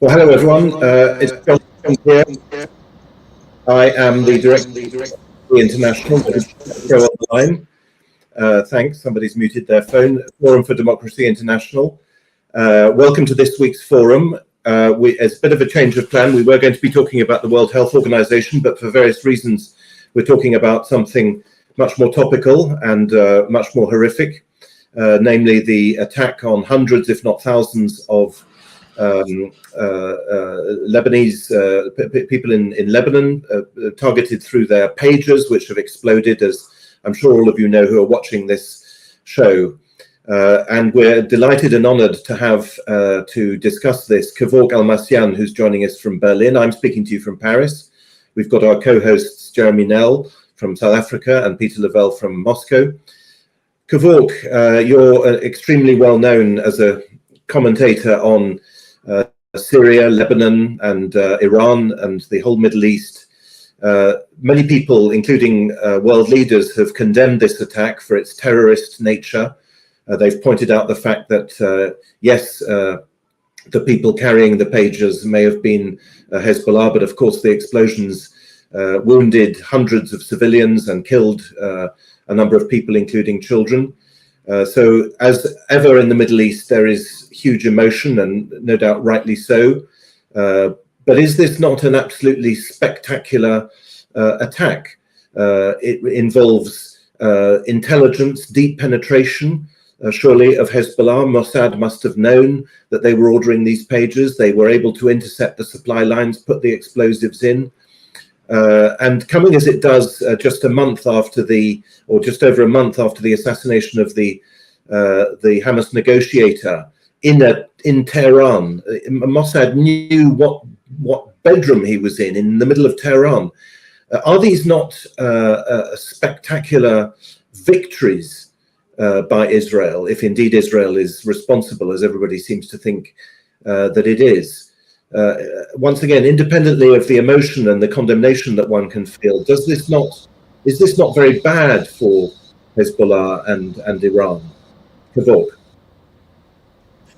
Well, hello everyone. It's John here. I am the director of the International Show on the line. Thanks. Somebody's muted their phone. Forum for Democracy International. Welcome to this week's forum. It's a bit of a change of plan. We were going to be talking about the World Health Organization, but for various reasons, we're talking about something much more topical and much more horrific, namely the attack on hundreds, if not thousands, of Lebanese people in Lebanon, targeted through their pages, which have exploded, as I'm sure all of you know who are watching this show. And we're delighted and honored to have to discuss this Kevork Almassian, who's joining us from Berlin. I'm speaking to you from Paris. We've got our co-hosts Jeremy Nell from South Africa and Peter Lavelle from Moscow. Kevork, you're extremely well known as a commentator on Syria, Lebanon, and Iran, and the whole Middle East. Many people, including world leaders, have condemned this attack for its terrorist nature. They've pointed out the fact that, yes, the people carrying the pages may have been Hezbollah, but of course the explosions wounded hundreds of civilians and killed a number of people, including children. So as ever in the Middle East, there is huge emotion, and no doubt rightly so. But is this not an absolutely spectacular attack? It involves intelligence, deep penetration, surely, of Hezbollah. Mossad must have known that they were ordering these pages. They were able to intercept the supply lines, put the explosives in. And coming as it does just a month after or just over a month after the assassination of the Hamas negotiator in Tehran, Mossad knew what bedroom he was in the middle of Tehran. Are these not spectacular victories by Israel, if indeed Israel is responsible, as everybody seems to think that it is? Once again, independently of the emotion and the condemnation that one can feel, is this not very bad for Hezbollah and Iran? Kevork.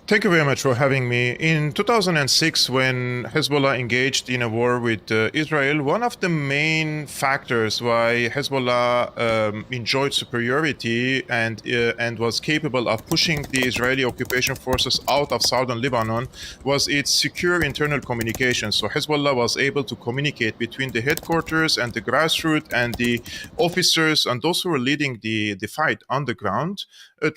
Thank you very much for having me. In 2006, when Hezbollah engaged in a war with Israel, one of the main factors why Hezbollah enjoyed superiority and was capable of pushing the Israeli occupation forces out of southern Lebanon was its secure internal communication. So Hezbollah was able to communicate between the headquarters and the grassroots and the officers and those who were leading the fight on the ground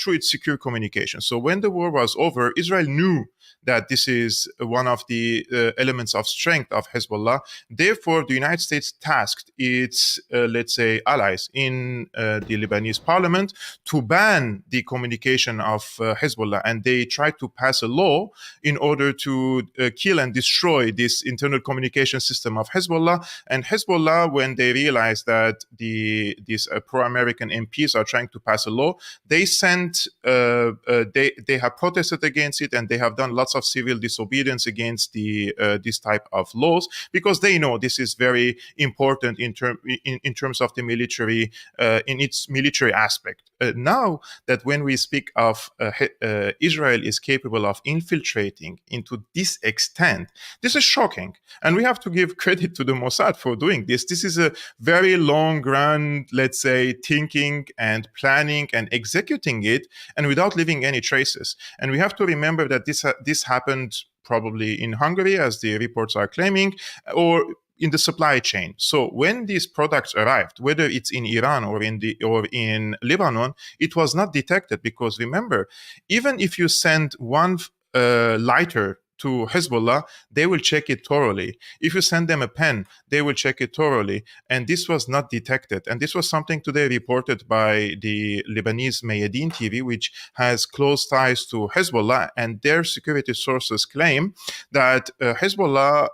through its secure communication. So when the war was over, Israel knew that this is one of the elements of strength of Hezbollah. Therefore, the United States tasked its, let's say, allies in the Lebanese parliament to ban the communication of Hezbollah. And they tried to pass a law in order to kill and destroy this internal communication system of Hezbollah. And Hezbollah, when they realized that these pro-American MPs are trying to pass a law, they sent, they have protested against it, and they have done lots of civil disobedience against this type of laws, because they know this is very important in terms of the military, in its military aspect. Now that when we speak of Israel is capable of infiltrating into this extent, this is shocking, and we have to give credit to the Mossad for doing this. This is a very long run, let's say, thinking and planning and executing it, and without leaving any traces. And we have to remember that this happened probably in Hungary, as the reports are claiming, or in the supply chain. So when these products arrived, whether it's in Iran or in Lebanon, it was not detected, because remember, even if you send one lighter to Hezbollah, they will check it thoroughly. If you send them a pen, they will check it thoroughly. And this was not detected. And this was something today reported by the Lebanese Mayadeen TV, which has close ties to Hezbollah. And their security sources claim that Hezbollah,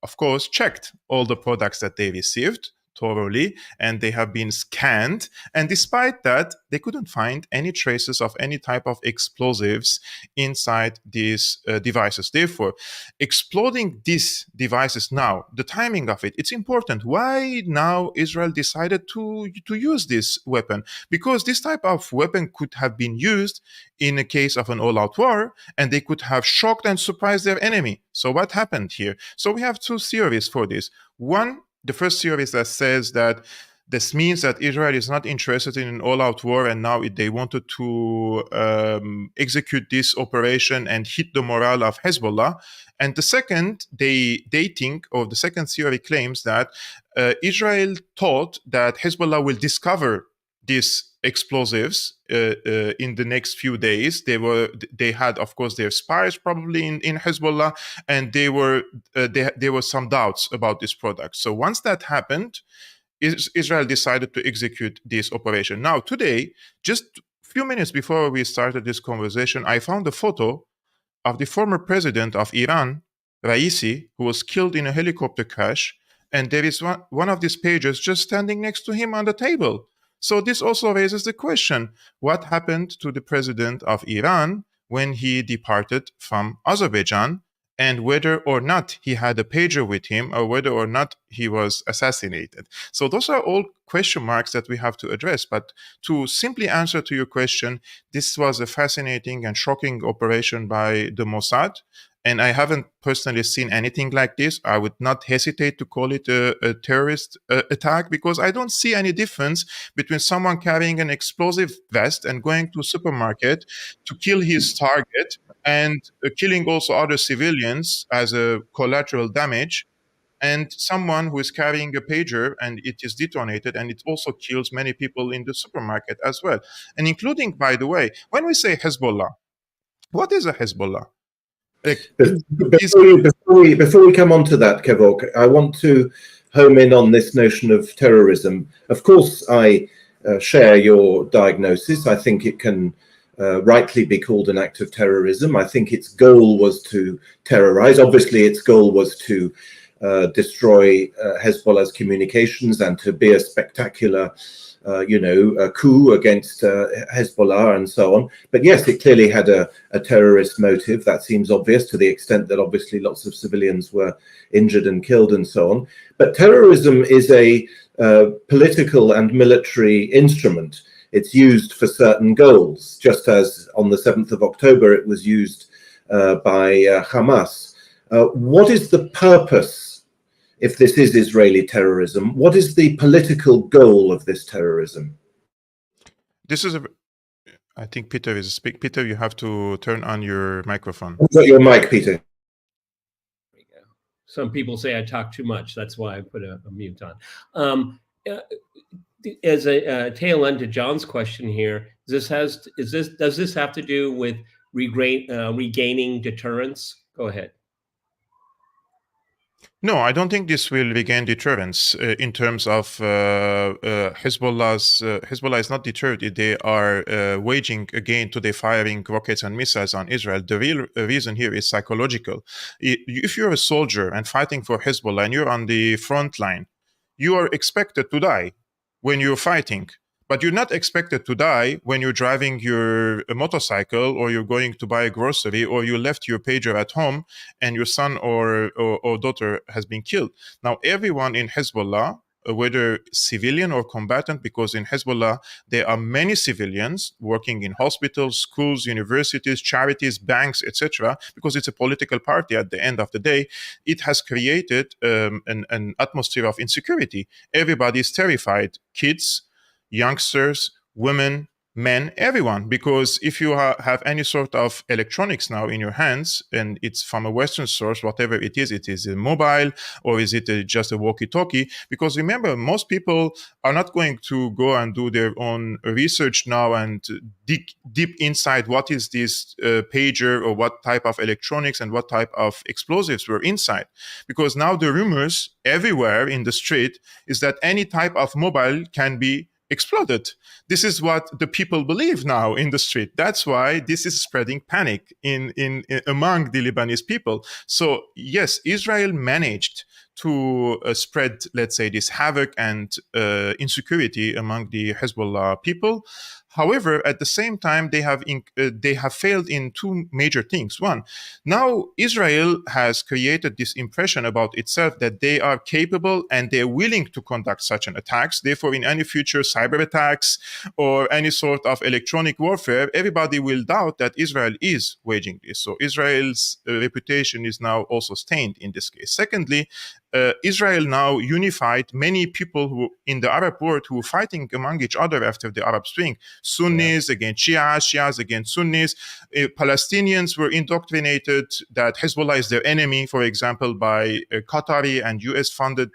of course, checked all the products that they received thoroughly, and they have been scanned. And despite that, they couldn't find any traces of any type of explosives inside these devices. Therefore, exploding these devices now, the timing of it, it's important. Why now Israel decided to use this weapon? Because this type of weapon could have been used in a case of an all-out war, and they could have shocked and surprised their enemy. So what happened here? So we have two theories for this. One, the first theory that says that this means that Israel is not interested in an all-out war, and now they wanted to execute this operation and hit the morale of Hezbollah. And the second, they think, or the second theory claims that Israel thought that Hezbollah will discover these explosives in the next few days. They had, of course, their spies probably in Hezbollah, and there were some doubts about this product. So once that happened, Israel decided to execute this operation. Now, today, just a few minutes before we started this conversation, I found a photo of the former president of Iran, Raisi, who was killed in a helicopter crash, and there is one of these pages just standing next to him on the table. So this also raises the question, what happened to the president of Iran when he departed from Azerbaijan, and whether or not he had a pager with him, or whether or not he was assassinated. So those are all question marks that we have to address. But to simply answer to your question, this was a fascinating and shocking operation by the Mossad. And I haven't personally seen anything like this. I would not hesitate to call it a terrorist attack, because I don't see any difference between someone carrying an explosive vest and going to a supermarket to kill his target and killing also other civilians as a collateral damage, and someone who is carrying a pager and it is detonated and it also kills many people in the supermarket as well. And including, by the way, when we say Hezbollah, what is a Hezbollah? Before we come on to that, Kevork, I want to home in on this notion of terrorism. Of course, I share your diagnosis. I think it can rightly be called an act of terrorism. I think its goal was to terrorize. Obviously, its goal was to destroy Hezbollah's communications and to be a spectacular a coup against Hezbollah and so on. But yes, it clearly had a terrorist motive. That seems obvious, to the extent that obviously lots of civilians were injured and killed and so on. But terrorism is a political and military instrument. It's used for certain goals, just as on the 7th of October it was used by Hamas. What is the purpose? If this is Israeli terrorism, what is the political goal of this terrorism? I think Peter is speaking. Peter, you have to turn on your microphone. Got your mic, Peter. There we go. Some people say I talk too much. That's why I put a mute on. As a tail end to John's question here, does this have to do with regaining deterrence? Go ahead. No, I don't think this will regain deterrence in terms of Hezbollah is not deterred. They are waging again today, firing rockets and missiles on Israel. The real reason here is psychological. If you're a soldier and fighting for Hezbollah and you're on the front line, you are expected to die when you're fighting. But you're not expected to die when you're driving your motorcycle, or you're going to buy a grocery, or you left your pager at home and your son or daughter has been killed. Now, everyone in Hezbollah, whether civilian or combatant, because in Hezbollah, there are many civilians working in hospitals, schools, universities, charities, banks, etc., because it's a political party at the end of the day, it has created an atmosphere of insecurity. Everybody is terrified, kids, youngsters, women, men, everyone, because if you have any sort of electronics now in your hands and it's from a Western source, whatever it is a mobile or is it just a walkie-talkie? Because remember, most people are not going to go and do their own research now and dig deep inside what is this pager or what type of electronics and what type of explosives were inside. Because now the rumors everywhere in the street is that any type of mobile can be exploded. This is what the people believe now in the street. That's why this is spreading panic in among the Lebanese people. So yes, Israel managed to spread, let's say, this havoc and insecurity among the Hezbollah people. However, at the same time, they have failed in two major things. One, now Israel has created this impression about itself that they are capable and they're willing to conduct such an attacks. Therefore, in any future cyber attacks or any sort of electronic warfare, everybody will doubt that Israel is waging this. So Israel's reputation is now also stained in this case. Secondly, Israel now unified many people who in the Arab world who were fighting among each other after the Arab Spring. Sunnis against Shias, Shias against Sunnis. Palestinians were indoctrinated that Hezbollah is their enemy, for example, by Qatari and US-funded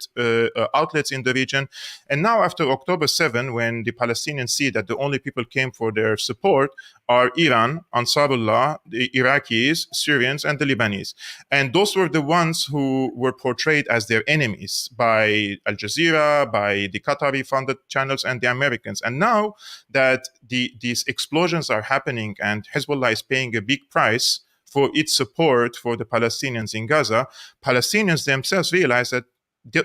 outlets in the region. And now after October 7, when the Palestinians see that the only people came for their support are Iran, Ansarullah, the Iraqis, Syrians, and the Lebanese. And those were the ones who were portrayed as their enemies by Al Jazeera, by the Qatari-funded channels, and the Americans. And now that these explosions are happening and Hezbollah is paying a big price for its support for the Palestinians in Gaza, Palestinians themselves realize that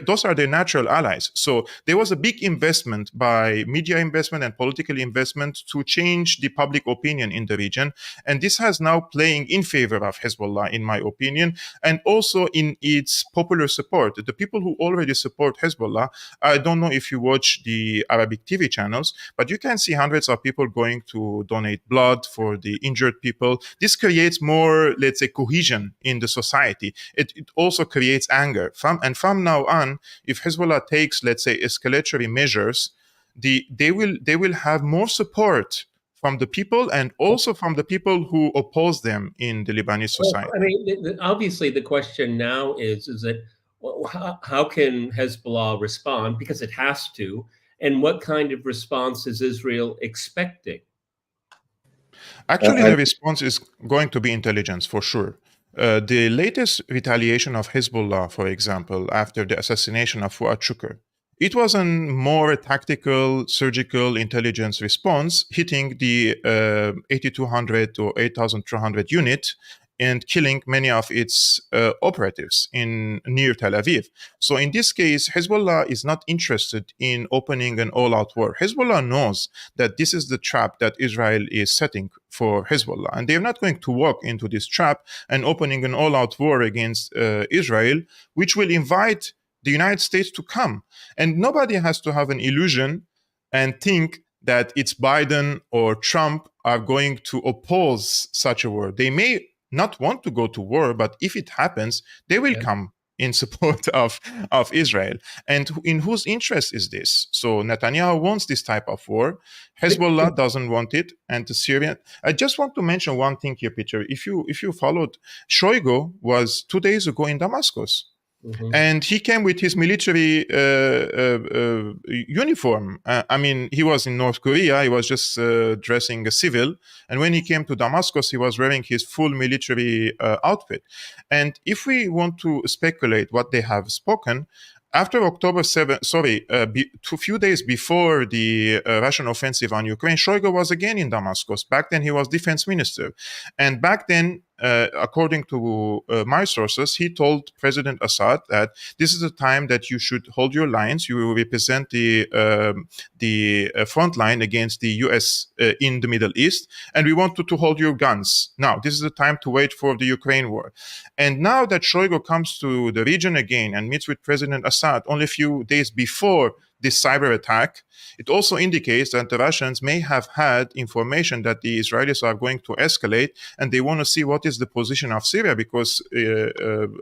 those are their natural allies. So there was a big investment by media investment and political investment to change the public opinion in the region. And this has now playing in favor of Hezbollah, in my opinion, and also in its popular support. The people who already support Hezbollah, I don't know if you watch the Arabic TV channels, but you can see hundreds of people going to donate blood for the injured people. This creates more, let's say, cohesion in the society. It also creates anger. From now on, if Hezbollah takes, let's say, escalatory measures, they will have more support from the people and also from the people who oppose them in the Lebanese society. Well, I mean, obviously, the question now is that how can Hezbollah respond, because it has to, and what kind of response is Israel expecting? Actually, the response is going to be intelligence, for sure. The latest retaliation of Hezbollah, for example, after the assassination of Fuad Shukr, it was a more tactical, surgical intelligence response, hitting the 8,200 or 8,300 unit and killing many of its operatives near Tel Aviv. So in this case, Hezbollah is not interested in opening an all-out war. Hezbollah knows that this is the trap that Israel is setting for Hezbollah, and they're not going to walk into this trap and opening an all-out war against Israel, which will invite the United States to come. And nobody has to have an illusion and think that it's Biden or Trump are going to oppose such a war. They may not want to go to war, but if it happens, they will come in support of Israel. And in whose interest is this? So Netanyahu wants this type of war. Hezbollah doesn't want it. And the Syrian... I just want to mention one thing here, Peter. If you followed, Shoigu was 2 days ago in Damascus. Mm-hmm. And he came with his military uniform. I mean, he was in North Korea. He was just dressing a civil. And when he came to Damascus, he was wearing his full military outfit. And if we want to speculate what they have spoken, after October 7, a few days before the Russian offensive on Ukraine, Shoigu was again in Damascus. Back then, he was defense minister. And back then, according to my sources, he told President Assad that this is the time that you should hold your lines. You will represent the front line against the U.S. In the Middle East, and we want you to hold your guns. Now, this is the time to wait for the Ukraine war. And now that Shoigu comes to the region again and meets with President Assad only a few days before this cyber attack, it also indicates that the Russians may have had information that the Israelis are going to escalate, and they want to see what is the position of Syria, because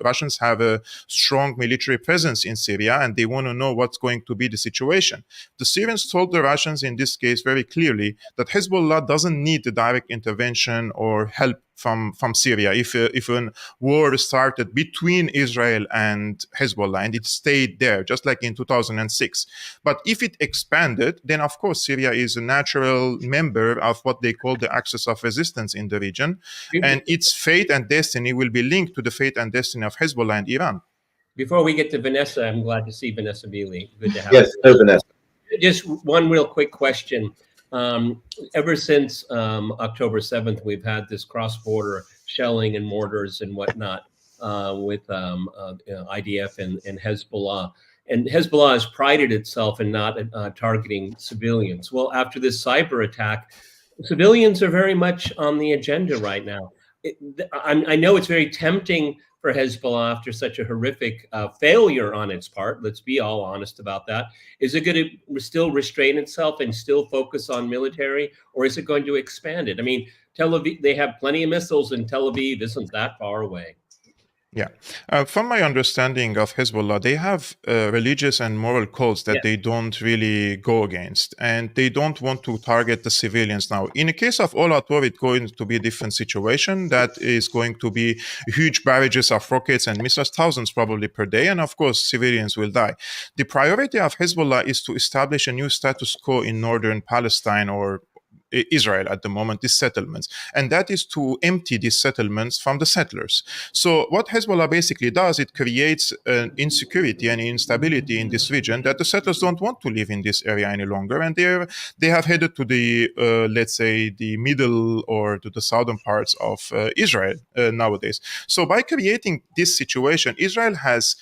Russians have a strong military presence in Syria, and they want to know what's going to be the situation. The Syrians told the Russians in this case very clearly that Hezbollah doesn't need the direct intervention or help from Syria if a war started between Israel and Hezbollah and it stayed there, just like in 2006. But if it expanded, then of course Syria is a natural member of what they call the axis of resistance in the region, and its fate and destiny will be linked to the fate and destiny of Hezbollah and Iran. Before we get to Vanessa, I'm glad to see Vanessa Beeley. Good to have you. Yes, Vanessa. Just one real quick question. Ever since October 7th, we've had this cross-border shelling and mortars and whatnot. with IDF and Hezbollah. And Hezbollah has prided itself in not targeting civilians. Well, after this cyber attack, civilians are very much on the agenda right now. I know it's very tempting for Hezbollah after such a horrific failure on its part. Let's be all honest about that. Is it going to still restrain itself and still focus on military, or is it going to expand it? I mean, Tel Aviv, they have plenty of missiles, and Tel Aviv isn't that far away. Yeah. From my understanding of Hezbollah, they have religious and moral codes that they don't really go against, and they don't want to target the civilians now. In the case of all out war, it's going to be a different situation. That is going to be huge barrages of rockets and missiles, thousands probably per day, and of course, civilians will die. The priority of Hezbollah is to establish a new status quo in northern Palestine or Israel at the moment, these settlements, and that is to empty these settlements from the settlers. So what Hezbollah basically does, it creates insecurity and instability in this region that the settlers don't want to live in this area any longer, and they have headed to the let's say the middle or to the southern parts of Israel nowadays. So by creating this situation, Israel has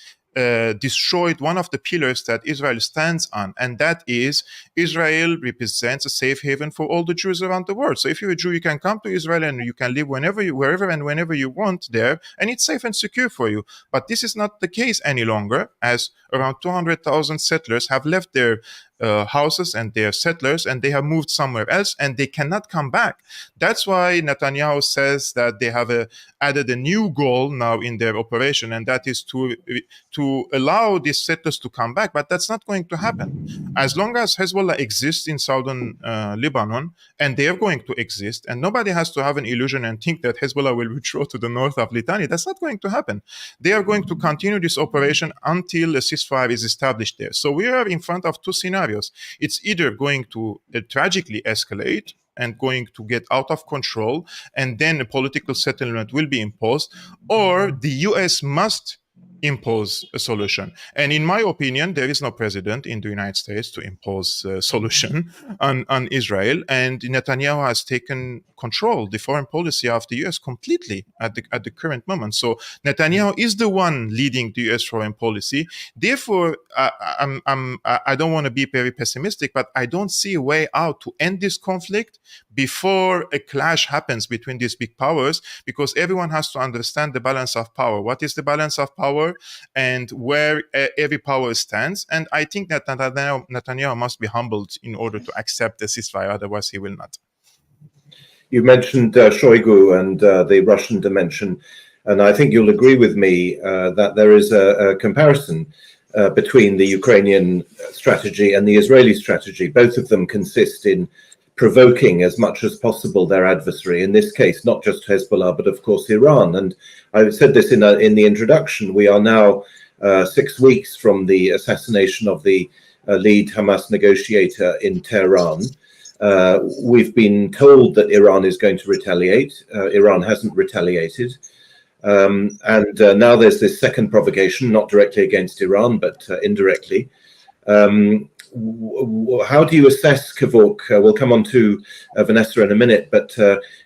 destroyed one of the pillars that Israel stands on, and that is Israel represents a safe haven for all the Jews around the world. So if you're a Jew, you can come to Israel and you can live wherever and whenever you want there, and it's safe and secure for you. But this is not the case any longer, as around 200,000 settlers have left their houses and their settlers, and they have moved somewhere else, and they cannot come back. That's why Netanyahu says that they have added a new goal now in their operation, and that is to allow these settlers to come back. But that's not going to happen. As long as Hezbollah exists in southern Lebanon, and they are going to exist, and nobody has to have an illusion and think that Hezbollah will withdraw to the north of Litani. That's not going to happen. They are going to continue this operation until a ceasefire is established there. So we are in front of two scenarios. It's either going to tragically escalate and going to get out of control, and then a political settlement will be imposed, or the US must impose a solution. And in my opinion, there is no president in the United States to impose a solution on Israel. And Netanyahu has taken control, the foreign policy of the US completely at the current moment. So Netanyahu is the one leading the US foreign policy. Therefore, I don't want to be very pessimistic, but I don't see a way out to end this conflict before a clash happens between these big powers, because everyone has to understand the balance of power. What is the balance of power and where every power stands? And I think that Netanyahu must be humbled in order to accept the ceasefire, otherwise he will not. You mentioned Shoigu and the Russian dimension, and I think you'll agree with me that there is a comparison between the Ukrainian strategy and the Israeli strategy. Both of them consist in provoking as much as possible their adversary, in this case, not just Hezbollah, but of course Iran. And I said this in the introduction, we are now 6 weeks from the assassination of the lead Hamas negotiator in Tehran. We've been told that Iran is going to retaliate. Iran hasn't retaliated. And now there's this second provocation, not directly against Iran, but indirectly. How do you assess, Kevork? We'll come on to Vanessa in a minute, but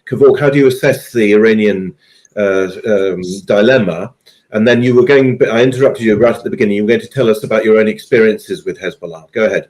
Kevork, how do you assess the Iranian dilemma? And then you were I interrupted you right at the beginning. You were going to tell us about your own experiences with Hezbollah. Go ahead.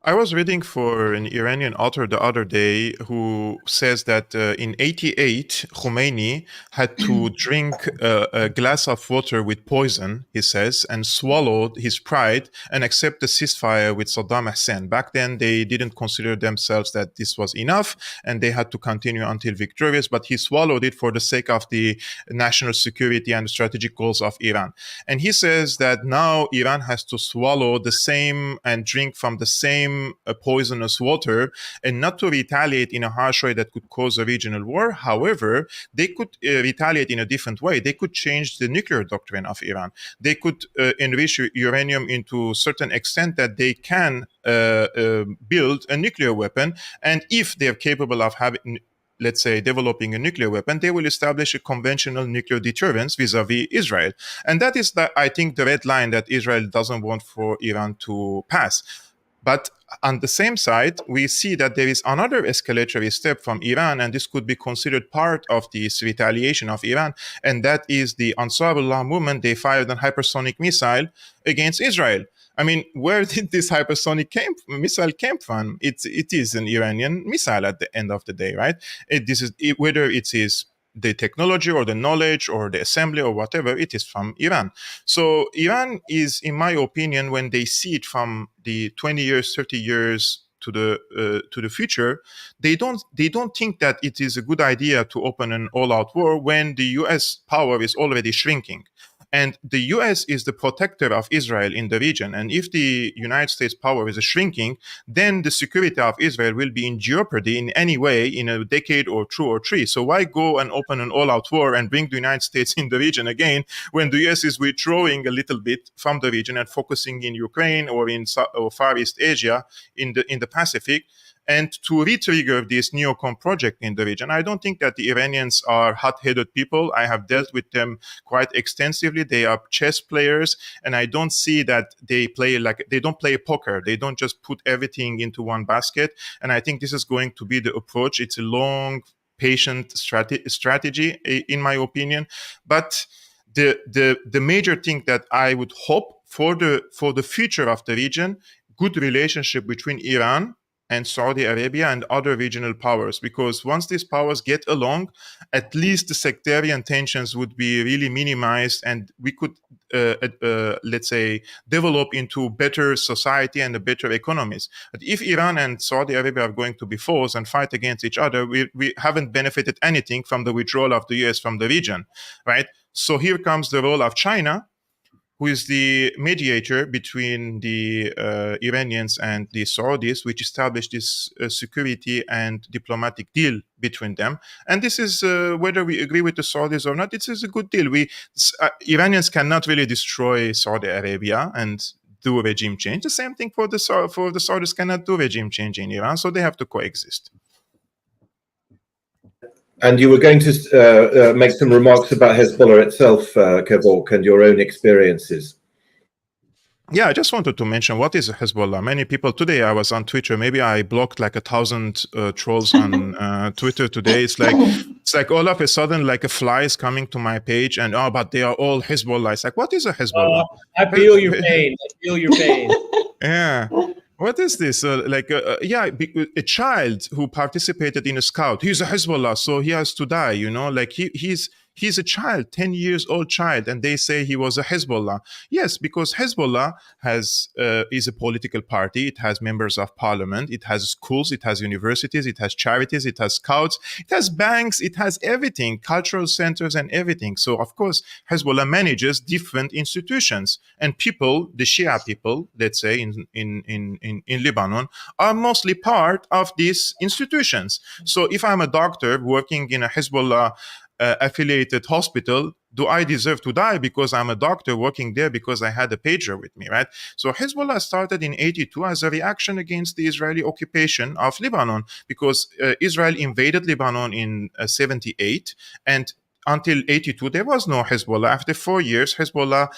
I was reading for an Iranian author the other day who says that in 88, Khomeini had to drink a glass of water with poison, he says, and swallowed his pride and accept the ceasefire with Saddam Hussein. Back then, they didn't consider themselves that this was enough, and they had to continue until victorious, but he swallowed it for the sake of the national security and strategic goals of Iran. And he says that now Iran has to swallow the same and drink from the same poisonous water, and not to retaliate in a harsh way that could cause a regional war. However, they could retaliate in a different way. They could change the nuclear doctrine of Iran. They could enrich uranium into a certain extent that they can build a nuclear weapon. And if they're capable of having, let's say, developing a nuclear weapon, they will establish a conventional nuclear deterrence vis-a-vis Israel. And that is, I think, the red line that Israel doesn't want for Iran to pass. But on the same side, we see that there is another escalatory step from Iran, and this could be considered part of this retaliation of Iran, and that is the Ansarullah movement. They fired a hypersonic missile against Israel. I mean, where did this hypersonic missile came from? It is an Iranian missile at the end of the day, right? Whether it is the technology or the knowledge or the assembly or whatever, it is from Iran. So Iran is, in my opinion, when they see it from the 20 years, 30 years to the future, they don't think that it is a good idea to open an all-out war when the U.S. power is already shrinking. And the U.S. is the protector of Israel in the region. And if the United States power is shrinking, then the security of Israel will be in jeopardy in any way in a decade or two or three. So why go and open an all-out war and bring the United States in the region again when the U.S. is withdrawing a little bit from the region and focusing in Ukraine or in Far East Asia in the Pacific? And to re-trigger this neocon project in the region. I don't think that the Iranians are hot-headed people. I have dealt with them quite extensively. They are chess players, and I don't see that they don't play poker. They don't just put everything into one basket. And I think this is going to be the approach. It's a long, patient strategy, in my opinion. But the major thing that I would hope for the future of the region, good relationship between Iran and Saudi Arabia and other regional powers, because once these powers get along, at least the sectarian tensions would be really minimized, and we could, let's say, develop into better society and a better economies. But if Iran and Saudi Arabia are going to be foes and fight against each other, we haven't benefited anything from the withdrawal of the US from the region, right? So here comes the role of China, who is the mediator between the Iranians and the Saudis, which established this security and diplomatic deal between them. And this is, whether we agree with the Saudis or not, it is a good deal. Iranians cannot really destroy Saudi Arabia and do a regime change. The same thing for the Saudis cannot do regime change in Iran, so they have to coexist. And you were going to make some remarks about Hezbollah itself, Kevork, and your own experiences. Yeah, I just wanted to mention, what is Hezbollah? Many people today, I was on Twitter, maybe I blocked like 1,000 trolls on Twitter today. It's like all of a sudden, like a fly is coming to my page and, but they are all Hezbollah. It's like, what is a Hezbollah? I feel your pain. I feel your pain. Yeah. What is this? A child who participated in a scout, he's a Hezbollah, so he has to die, like he's a child, 10 years old child, and they say he was a Hezbollah. Yes, because Hezbollah is a political party. It has members of parliament. It has schools. It has universities. It has charities. It has scouts. It has banks. It has everything, cultural centers and everything. So, of course, Hezbollah manages different institutions. And people, the Shia people, let's say, in Lebanon, are mostly part of these institutions. So if I'm a doctor working in a Hezbollah affiliated hospital, do I deserve to die because I'm a doctor working there because I had a pager with me, right? So Hezbollah started in 82 as a reaction against the Israeli occupation of Lebanon, because Israel invaded Lebanon in 78, and until 82, there was no Hezbollah. After 4 years, Hezbollah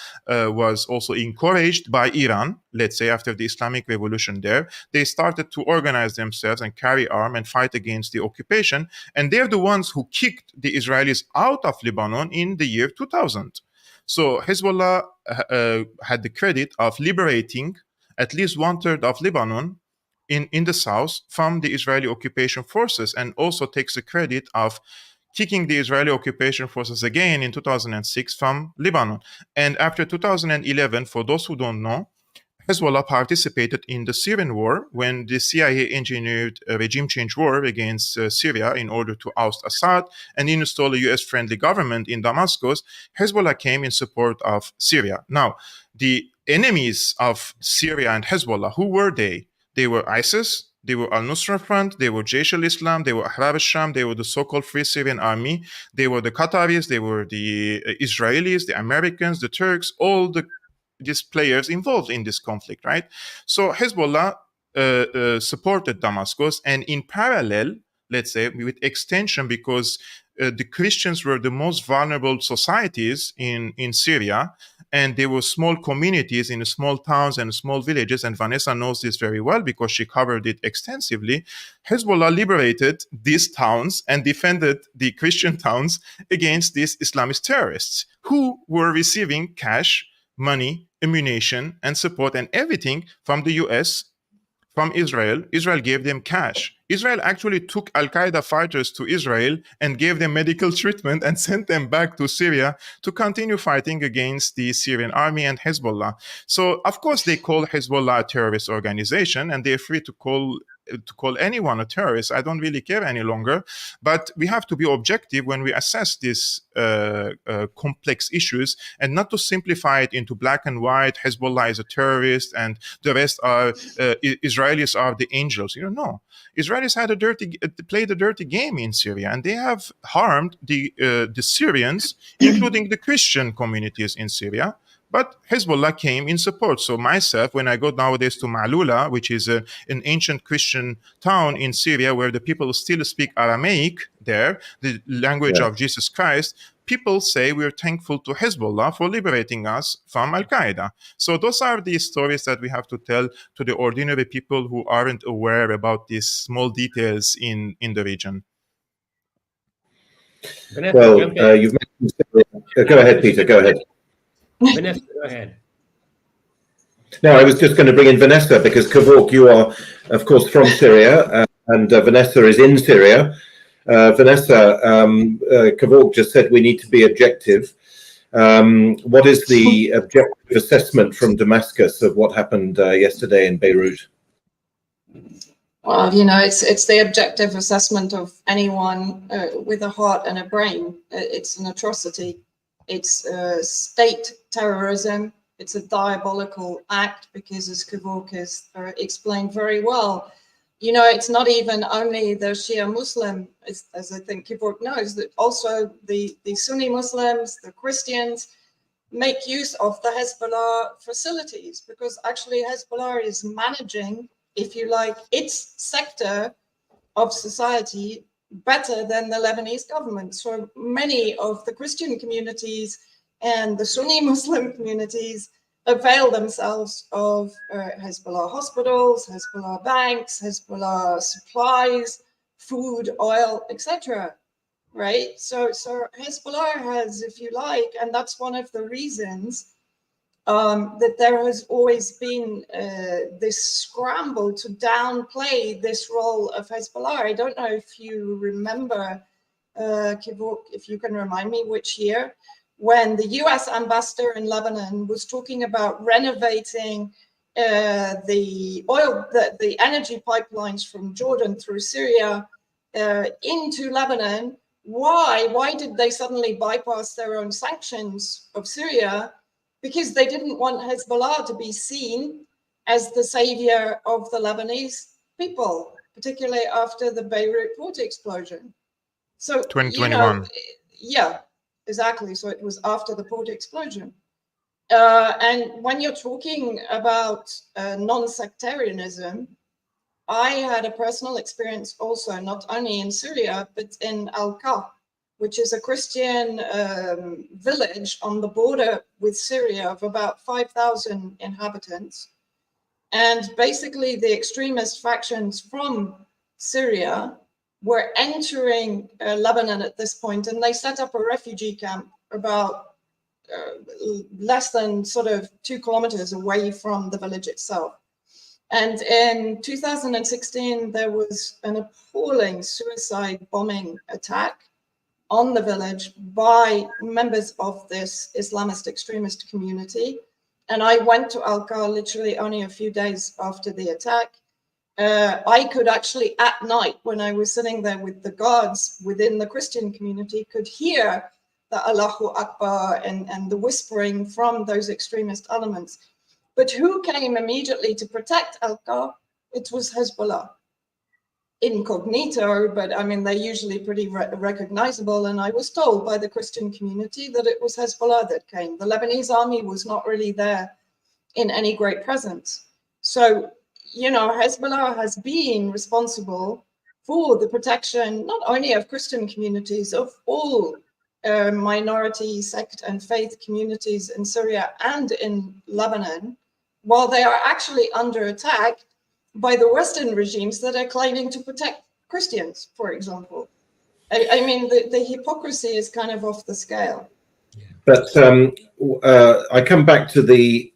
was also encouraged by Iran, let's say, after the Islamic Revolution there. They started to organize themselves and carry arms and fight against the occupation. And they're the ones who kicked the Israelis out of Lebanon in the year 2000. So Hezbollah had the credit of liberating at least 1/3 of Lebanon in the south from the Israeli occupation forces, and also takes the credit of kicking the Israeli occupation forces again in 2006 from Lebanon. And after 2011, for those who don't know, Hezbollah participated in the Syrian war when the CIA engineered a regime change war against Syria in order to oust Assad and install a US-friendly government in Damascus. Hezbollah came in support of Syria. Now, the enemies of Syria and Hezbollah, who were they? They were ISIS, they were Al-Nusra Front, they were Jaish al-Islam, they were Ahrar al-Sham, they were the so-called Free Syrian Army, they were the Qataris, they were the Israelis, the Americans, the Turks, all these players involved in this conflict, right? So Hezbollah supported Damascus, and in parallel, let's say, with extension, because the Christians were the most vulnerable societies in Syria, and there were small communities in small towns and small villages, and Vanessa knows this very well because she covered it extensively. Hezbollah liberated these towns and defended the Christian towns against these Islamist terrorists who were receiving cash, money, ammunition, and support and everything from the US, from Israel. Israel gave them cash. Israel actually took Al-Qaeda fighters to Israel and gave them medical treatment and sent them back to Syria to continue fighting against the Syrian army and Hezbollah. So, of course, they call Hezbollah a terrorist organization, and they're free to call anyone a terrorist. I don't really care any longer. But we have to be objective when we assess these complex issues, and not to simplify it into black and white. Hezbollah is a terrorist and the rest are Israelis are the angels. No. Israelis played a dirty game in Syria, and they have harmed the Syrians, including the Christian communities in Syria. But Hezbollah came in support. So myself, when I go nowadays to Ma'lula, which is an ancient Christian town in Syria where the people still speak Aramaic there, the language of Jesus Christ, people say we're thankful to Hezbollah for liberating us from Al-Qaeda. So those are the stories that we have to tell to the ordinary people who aren't aware about these small details in the region. Vanessa, well, you've mentioned... Go ahead, Peter, go ahead. Vanessa, go ahead. No, I was just going to bring in Vanessa because Kevork, you are, of course, from Syria, and Vanessa is in Syria. Vanessa, Kevork just said we need to be objective. What is the objective assessment from Damascus of what happened yesterday in Beirut? Well, it's the objective assessment of anyone with a heart and a brain. It's an atrocity. It's state terrorism. It's a diabolical act because, as Kevork has explained very well, it's not even only the Shia Muslim, as I think Kevork knows, that also the Sunni Muslims, the Christians, make use of the Hezbollah facilities, because actually Hezbollah is managing, if you like, its sector of society better than the Lebanese government. So many of the Christian communities and the Sunni Muslim communities avail themselves of Hezbollah hospitals, Hezbollah banks, Hezbollah supplies, food, oil, etc. Right? So Hezbollah has, if you like, and that's one of the reasons that there has always been this scramble to downplay this role of Hezbollah. I don't know if you remember, Kevork, if you can remind me which year, when the US ambassador in Lebanon was talking about renovating the energy pipelines from Jordan through Syria into Lebanon. Why did they suddenly bypass their own sanctions of Syria? Because they didn't want Hezbollah to be seen as the savior of the Lebanese people, particularly after the Beirut port explosion. So 2021. Yeah, exactly. So it was after the port explosion. And when you're talking about non-sectarianism, I had a personal experience also, not only in Syria, but in Al-Ka, which is a Christian village on the border with Syria of about 5,000 inhabitants. And basically the extremist factions from Syria were entering Lebanon at this point, and they set up a refugee camp about less than sort of 2 kilometers away from the village itself. And in 2016, there was an appalling suicide bombing attack on the village by members of this Islamist extremist community. And I went to Al-Ka literally only a few days after the attack. I could actually at night, when I was sitting there with the guards within the Christian community, could hear the Allahu Akbar and the whispering from those extremist elements. But who came immediately to protect Al-Ka? It was Hezbollah. Incognito, but I mean, they're usually pretty recognizable. And I was told by the Christian community that it was Hezbollah that came. The Lebanese army was not really there in any great presence. So, Hezbollah has been responsible for the protection, not only of Christian communities, of all minority sect and faith communities in Syria and in Lebanon, while they are actually under attack by the Western regimes that are claiming to protect Christians, for example. I mean, the hypocrisy is kind of off the scale. But I come back to the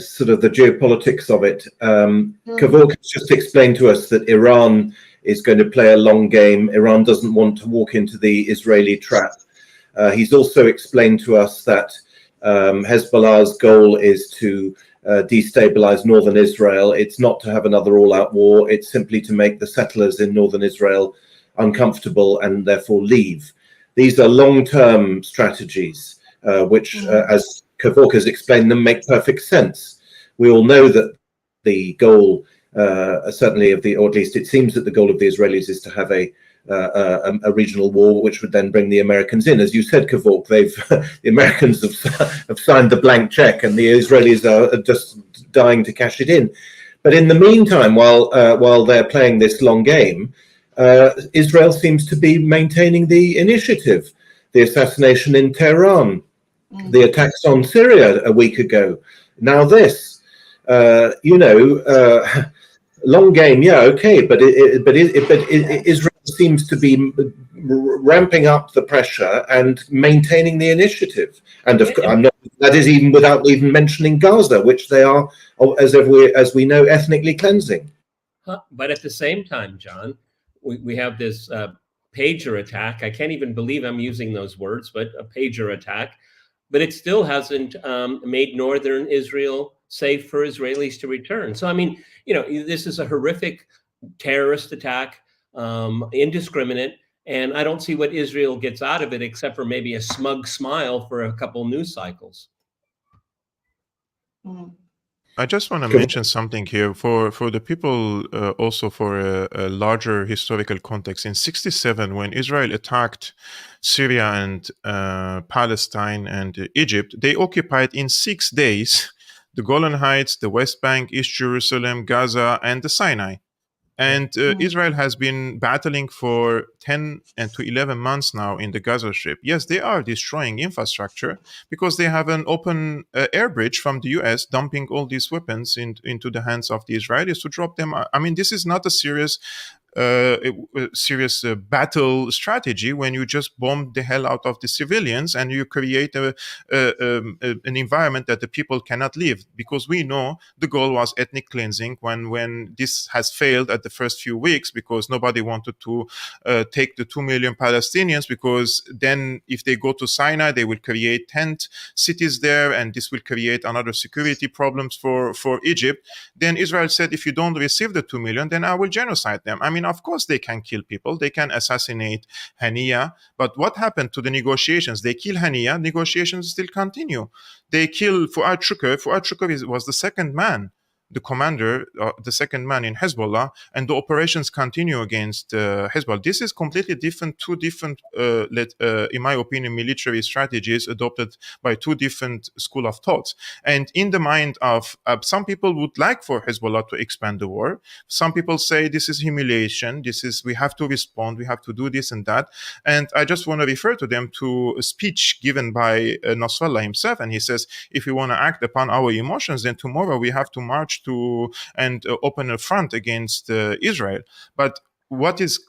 sort of the geopolitics of it. Kevork has just explained to us that Iran is going to play a long game. Iran doesn't want to walk into the Israeli trap. He's also explained to us that Hezbollah's goal is to destabilize northern Israel. It's not to have another all-out war. It's simply to make the settlers in northern Israel uncomfortable and therefore leave. These are long-term strategies, which, as Kevork has explained them, make perfect sense. We all know that the goal, certainly of the, or at least it seems that the goal of the Israelis is to have a regional war, which would then bring the Americans in. As you said, Kevork, the Americans have signed the blank check, and the Israelis are just dying to cash it in. But in the meantime, while they're playing this long game, Israel seems to be maintaining the initiative. The assassination in Tehran, the attacks on Syria a week ago, now this, long game, yeah, okay, but Israel seems to be ramping up the pressure and maintaining the initiative. And of course, that is even without even mentioning Gaza, which they are, as we know, ethnically cleansing. But at the same time, John, we have this pager attack. I can't even believe I'm using those words, but a pager attack. But it still hasn't made northern Israel safe for Israelis to return. So, I mean, this is a horrific terrorist attack, indiscriminate, and I don't see what Israel gets out of it except for maybe a smug smile for a couple news cycles. I just want to mention something here for the people, also for a larger historical context. In '67, when Israel attacked Syria and Palestine and Egypt, they occupied in 6 days the Golan Heights, the West Bank, East Jerusalem, Gaza, and the Sinai. And Israel has been battling for 10 and to 11 months now in the Gaza Strip. Yes, they are destroying infrastructure because they have an open air bridge from the US dumping all these weapons into the hands of the Israelis to drop them. I mean, this is not a serious battle strategy when you just bomb the hell out of the civilians and you create an environment that the people cannot live, because we know the goal was ethnic cleansing when this has failed at the first few weeks because nobody wanted to take the 2 million Palestinians, because then if they go to Sinai they will create tent cities there and this will create another security problems for Egypt. Then Israel said, if you don't receive the 2 million, then I will genocide them. I mean, of course they can kill people, they can assassinate Haniya, but what happened to the negotiations? They kill Haniya, negotiations still continue. They kill Fuad Shukr. Fuad Shukr was the second man, the commander, the second man in Hezbollah, and the operations continue against Hezbollah. This is completely different, two different, in my opinion, military strategies adopted by two different school of thoughts. And in the mind of some people would like for Hezbollah to expand the war. Some people say this is humiliation. We have to respond. We have to do this and that. And I just want to refer to them to a speech given by Nasrallah himself. And he says, if we want to act upon our emotions, then tomorrow we have to march to and open a front against Israel. But what is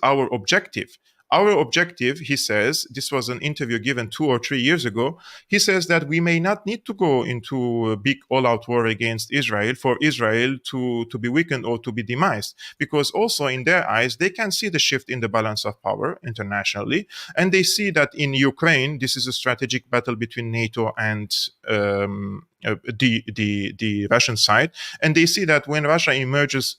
our objective? Our objective, he says, this was an interview given 2 or 3 years ago, he says that we may not need to go into a big all-out war against Israel for Israel to be weakened or to be demised, because also in their eyes, they can see the shift in the balance of power internationally, and they see that in Ukraine, this is a strategic battle between NATO and the Russian side, and they see that when Russia emerges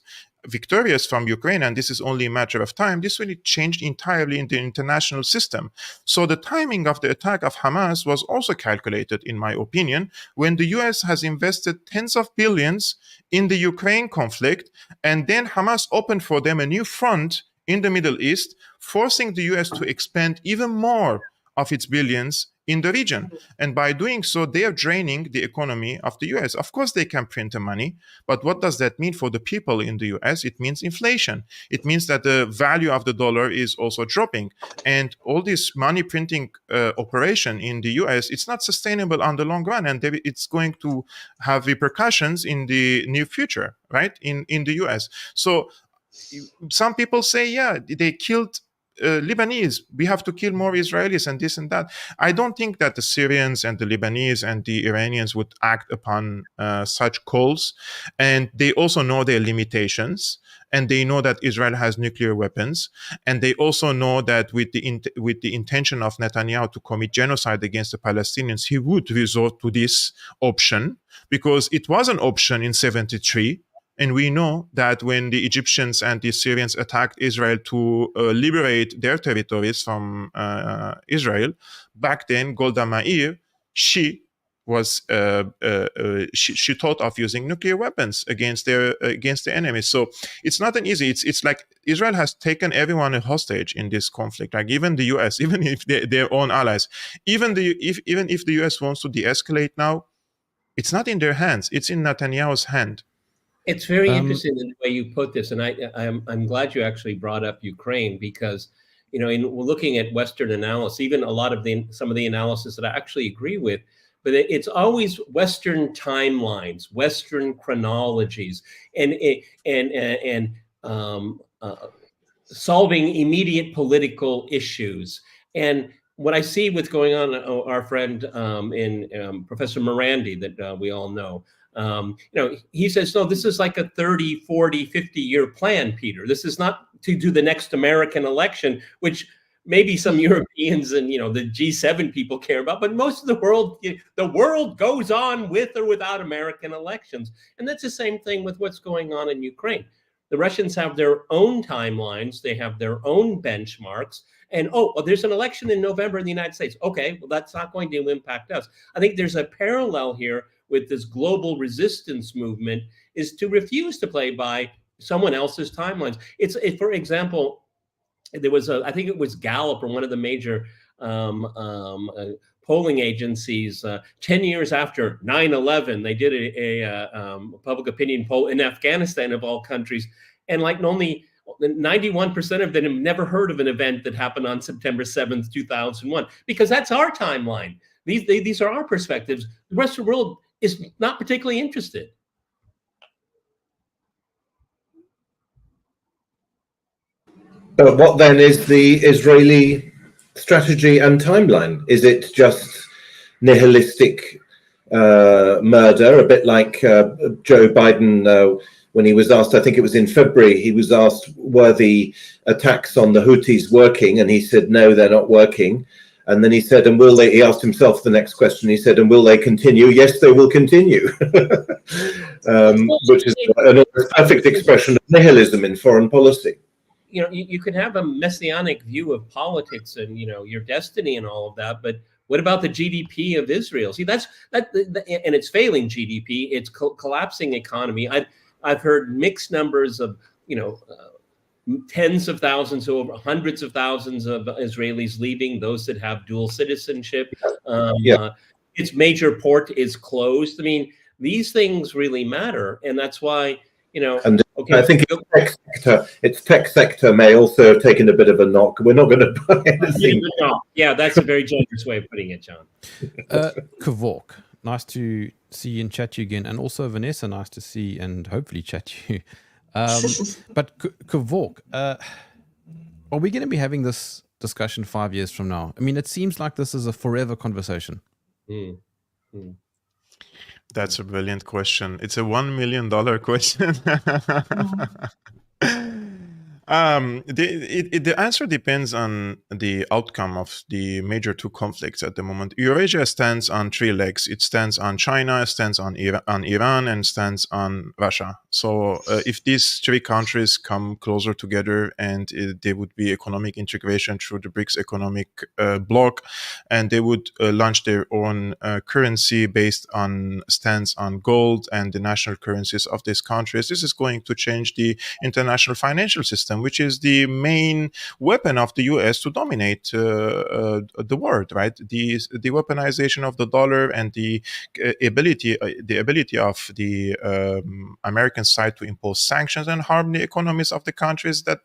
victorious from Ukraine, and this is only a matter of time, this will change entirely in the international system. So the timing of the attack of Hamas was also calculated, in my opinion, when the US has invested tens of billions in the Ukraine conflict, and then Hamas opened for them a new front in the Middle East, forcing the US to expand even more of its billions in the region. And by doing so, they are draining the economy of the US. Of course, they can print the money, but what does that mean for the people in the US? It means inflation. It means that the value of the dollar is also dropping. And all this money printing operation in the US, it's not sustainable on the long run. And it's going to have repercussions in the near future, right? In the US. So some people say, yeah, they killed Lebanese. We have to kill more Israelis and this and that. I don't think that the Syrians and the Lebanese and the Iranians would act upon such calls. And they also know their limitations. And they know that Israel has nuclear weapons. And they also know that with the intention of Netanyahu to commit genocide against the Palestinians, he would resort to this option, because it was an option in 1973. And we know that when the Egyptians and the Syrians attacked Israel to liberate their territories from Israel, back then Golda Meir, she thought of using nuclear weapons against the enemies. So it's not an easy. It's like Israel has taken everyone a hostage in this conflict. Like even the U.S., even if their own allies, even if the U.S. wants to de-escalate now, it's not in their hands. It's in Netanyahu's hand. It's very interesting in the way you put this, and I'm glad you actually brought up Ukraine, because in looking at Western analysis, even a lot of some of the analysis that I actually agree with, but it's always Western timelines, Western chronologies, and solving immediate political issues. And what I see what's going on, our friend in Professor Morandi, that we all know. He says, no, this is like a 30, 40, 50-year plan, Peter. This is not to do the next American election, which maybe some Europeans and, the G7 people care about, but most of the world goes on with or without American elections. And that's the same thing with what's going on in Ukraine. The Russians have their own timelines. They have their own benchmarks. And, there's an election in November in the United States. Okay, well, that's not going to impact us. I think there's a parallel here with this global resistance movement, is to refuse to play by someone else's timelines. It's for example, there was I think it was Gallup or one of the major polling agencies, 10 years after 9/11, they did a public opinion poll in Afghanistan, of all countries, and only 91% of them have never heard of an event that happened on September 7th, 2001, because that's our timeline. These are our perspectives. The rest of the world is not particularly interested. But what then is the Israeli strategy and timeline? Is it just nihilistic murder, a bit like Joe Biden when he was asked, I think it was in February, he was asked, were the attacks on the Houthis working? And he said, no, they're not working. And then he said, and will they, he asked himself the next question, he said, and will they continue? Yes, they will continue. Which is a perfect expression of nihilism in foreign policy. You could have a messianic view of politics and, your destiny and all of that, but what about the GDP of Israel? See, and it's failing GDP, it's collapsing economy. I've heard mixed numbers of, tens of thousands or hundreds of thousands of Israelis leaving, those that have dual citizenship. Its major port is closed. I mean, these things really matter. And that's why, And I think its tech sector may also have taken a bit of a knock. We're not going to buy anything. Yeah, that's a very generous way of putting it, John. Kevork, nice to see you and chat you again. And also, Vanessa, nice to see and hopefully chat you. But Kevork, are we going to be having this discussion 5 years from now? I mean, it seems like this is a forever conversation. That's a brilliant question. It's a $1 million question. The answer depends on the outcome of the major two conflicts at the moment. Eurasia stands on three legs. It stands on China, stands on Iran, and stands on Russia. So if these three countries come closer together, and there would be economic integration through the BRICS economic bloc, and they would launch their own currency based on stands on gold and the national currencies of these countries, this is going to change the international financial system. system, which is the main weapon of the US to dominate the world, right? The weaponization of the dollar and the ability of the American side to impose sanctions and harm the economies of the countries that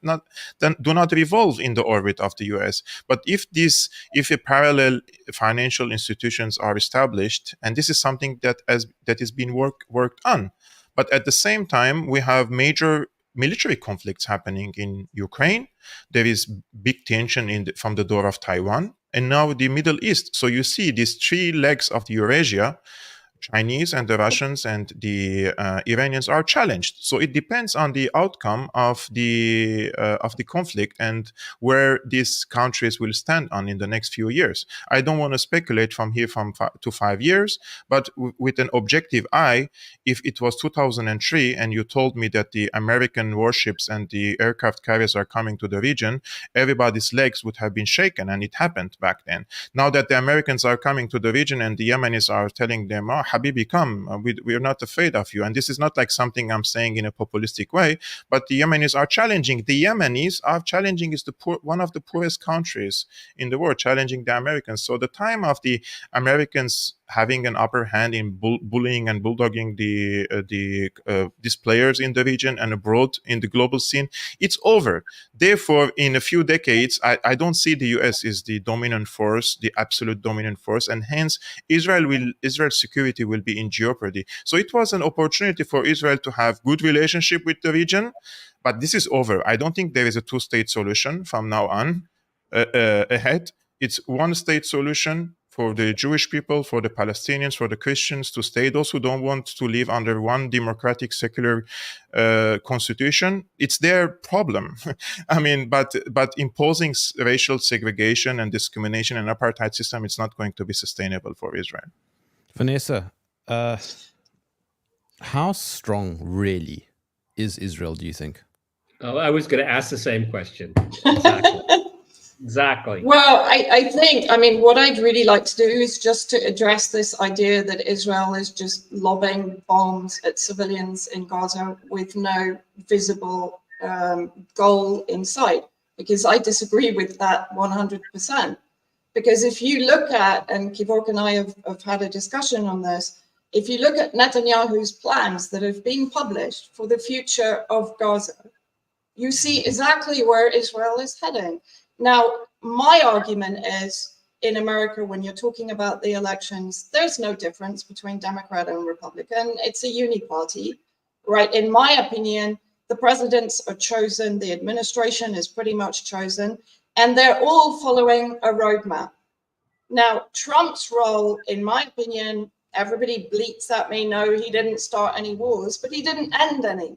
do not revolve in the orbit of the US. But if a parallel financial institutions are established, and this is something that is being worked on, but at the same time we have major military conflicts happening in Ukraine. There is big tension from the door of Taiwan, and now the Middle East. So you see these three legs of the Eurasia, Chinese and the Russians and the Iranians, are challenged. So it depends on the outcome of the conflict and where these countries will stand on in the next few years. I don't want to speculate from here to 5 years, but with an objective eye, if it was 2003 and you told me that the American warships and the aircraft carriers are coming to the region, everybody's legs would have been shaken, and it happened back then. Now that the Americans are coming to the region and the Yemenis are telling them, oh, Habibi, come, we are not afraid of you. And this is not like something I'm saying in a populistic way, but the Yemenis are challenging. The Yemenis are challenging is one of the poorest countries in the world, challenging the Americans. So the time of the Americans having an upper hand in bullying and bulldogging these players in the region and abroad in the global scene, it's over. Therefore, in a few decades, I don't see the US as the dominant force, the absolute dominant force, and hence Israel's security will be in jeopardy. So it was an opportunity for Israel to have good relationship with the region, but this is over. I don't think there is a two-state solution from now on ahead. It's one-state solution for the Jewish people, for the Palestinians, for the Christians to stay. Those who don't want to live under one democratic, secular constitution, it's their problem. I mean, but imposing racial segregation and discrimination and apartheid system, it's not going to be sustainable for Israel. Vanessa, how strong really is Israel, do you think? Oh, I was going to ask the same question. Exactly. Exactly. Well, I think, what I'd really like to do is just to address this idea that Israel is just lobbing bombs at civilians in Gaza with no visible goal in sight, because I disagree with that 100%. Because if you look at, and Kevork and I have had a discussion on this, if you look at Netanyahu's plans that have been published for the future of Gaza, you see exactly where Israel is heading. Now, my argument is, in America, when you're talking about the elections, there's no difference between Democrat and Republican. It's a uniparty, right? In my opinion, the presidents are chosen, the administration is pretty much chosen, and they're all following a roadmap. Now, Trump's role, in my opinion, everybody bleats at me, no, he didn't start any wars, but he didn't end any.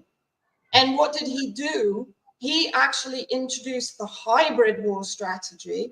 And what did he do? He actually introduced the hybrid war strategy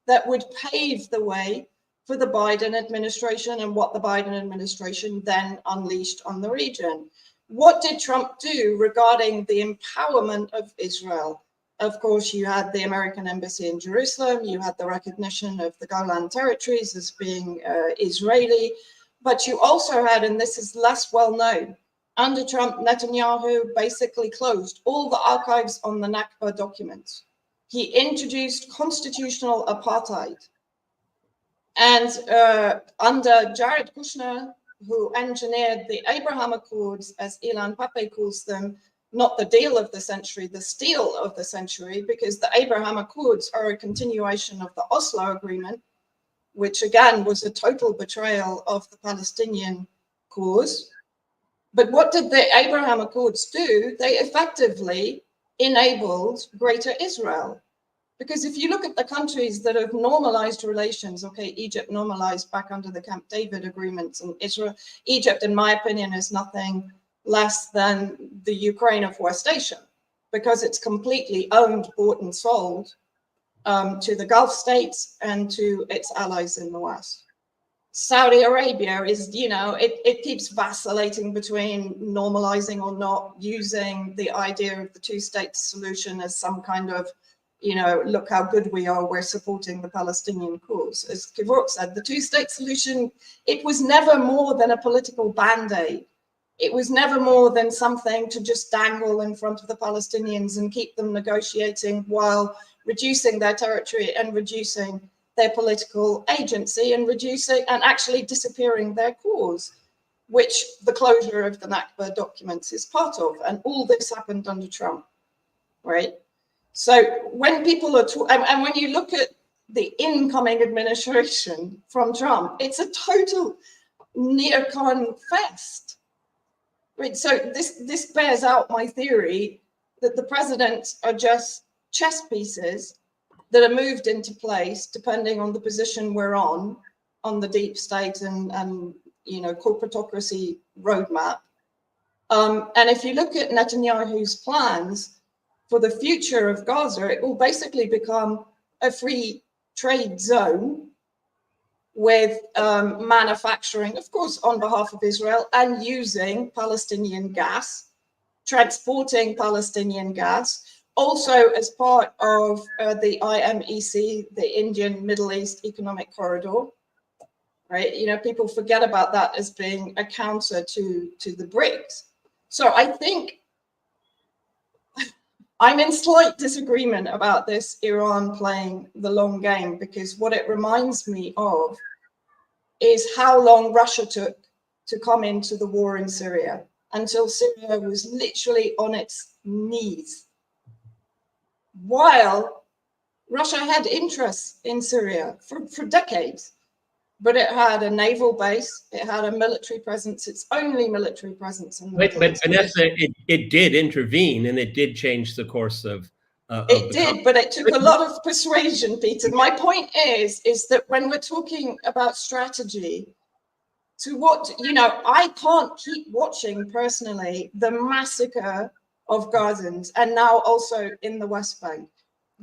that would pave the way for the Biden administration and what the Biden administration then unleashed on the region. What did Trump do regarding the empowerment of Israel? Of course, you had the American embassy in Jerusalem, you had the recognition of the Golan territories as being Israeli, but you also had, and this is less well known, under Trump, Netanyahu basically closed all the archives on the Nakba documents. He introduced constitutional apartheid. And under Jared Kushner, who engineered the Abraham Accords, as Ilan Pappé calls them, not the deal of the century, the steal of the century, because the Abraham Accords are a continuation of the Oslo Agreement, which again was a total betrayal of the Palestinian cause. But what did the Abraham Accords do? They effectively enabled Greater Israel. Because if you look at the countries that have normalized relations, okay, Egypt normalized back under the Camp David agreements, and Egypt, in my opinion, is nothing less than the Ukraine of West Asia, because it's completely owned, bought and sold to the Gulf states and to its allies in the West. Saudi Arabia is, it keeps vacillating between normalizing or not, using the idea of the two-state solution as some kind of, look how good we are, we're supporting the Palestinian cause. As Kevork said, the two-state solution, it was never more than a political band-aid. It was never more than something to just dangle in front of the Palestinians and keep them negotiating while reducing their territory and reducing their political agency and reducing and actually disappearing their cause, which the closure of the Nakba documents is part of. And all this happened under Trump, right? So when people are and when you look at the incoming administration from Trump, it's a total neocon fest. Right, so this bears out my theory that the presidents are just chess pieces that are moved into place depending on the position we're on the deep state and you know, corporatocracy roadmap. And if you look at Netanyahu's plans for the future of Gaza, it will basically become a free trade zone with manufacturing, of course, on behalf of Israel and using Palestinian gas, transporting Palestinian gas, also as part of the IMEC, the Indian Middle East Economic Corridor, right? You know, people forget about that as being a counter to the BRICS. So I think I'm in slight disagreement about this Iran playing the long game, because what it reminds me of is how long Russia took to come into the war in Syria, until Syria was literally on its knees. While Russia had interests in Syria for decades, but it had a naval base, it had a military presence, its only military presence in the Middle East. But Vanessa, it did intervene, and it did change the course of it did, but it took a lot of persuasion, Peter. My point is that when we're talking about strategy, to what, you know, I can't keep watching personally the massacre of Gazans, and now also in the West Bank.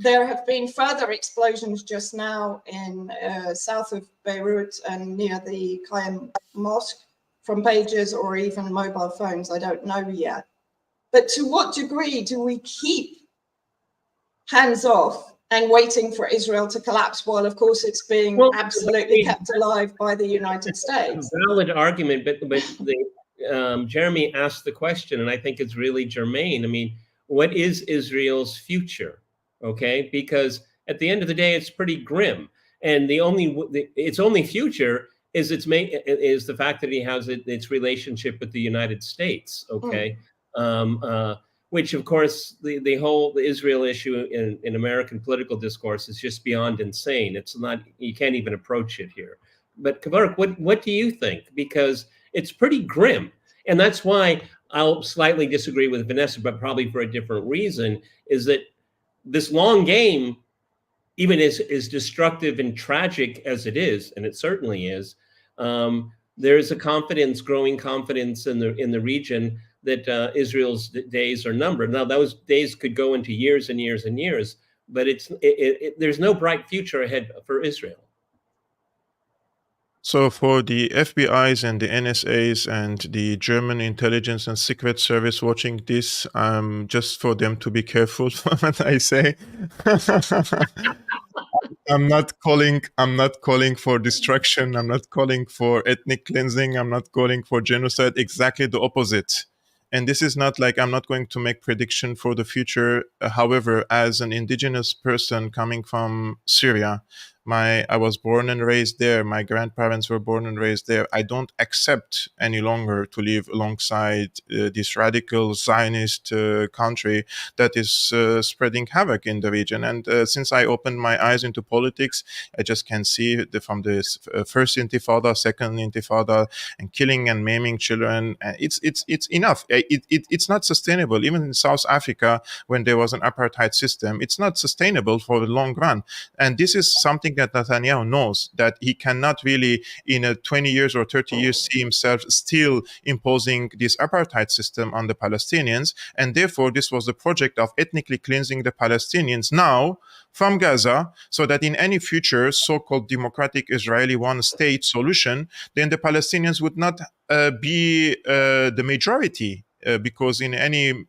There have been further explosions just now in south of Beirut and near the Qaim Mosque from pages or even mobile phones. I don't know yet. But to what degree do we keep hands off and waiting for Israel to collapse, while of course it's being absolutely kept alive by the United States? Valid argument, but Jeremy asked the question, and I think it's really germane. I mean, what is Israel's future? Okay, because at the end of the day, it's pretty grim, and its only future is the fact that he has its relationship with the United States. Okay, which of course the Israel issue in American political discourse is just beyond insane. It's not, you can't even approach it here. But Kevork, what do you think? Because it's pretty grim, and that's why I'll slightly disagree with Vanessa, but probably for a different reason. Is that this long game, even as destructive and tragic as it is, and it certainly is, there is a growing confidence in the region that Israel's days are numbered. Now, those days could go into years and years and years, but there's no bright future ahead for Israel. So for the FBIs and the NSAs and the German intelligence and secret service watching this, just for them to be careful what I say. I'm not calling for destruction. I'm not calling for ethnic cleansing. I'm not calling for genocide. Exactly the opposite. And this is not like, I'm not going to make prediction for the future. However, as an indigenous person coming from Syria, I was born and raised there. My grandparents were born and raised there. I don't accept any longer to live alongside this radical Zionist country that is spreading havoc in the region. And since I opened my eyes into politics, I just can see from the first Intifada, second Intifada, and killing and maiming children. It's enough. It's not sustainable. Even in South Africa, when there was an apartheid system, it's not sustainable for the long run. And this is something that Netanyahu knows, that he cannot really, in a 20 years or 30 years, see himself still imposing this apartheid system on the Palestinians. And therefore, this was the project of ethnically cleansing the Palestinians now from Gaza, so that in any future so-called democratic Israeli one-state solution, then the Palestinians would not be the majority because in any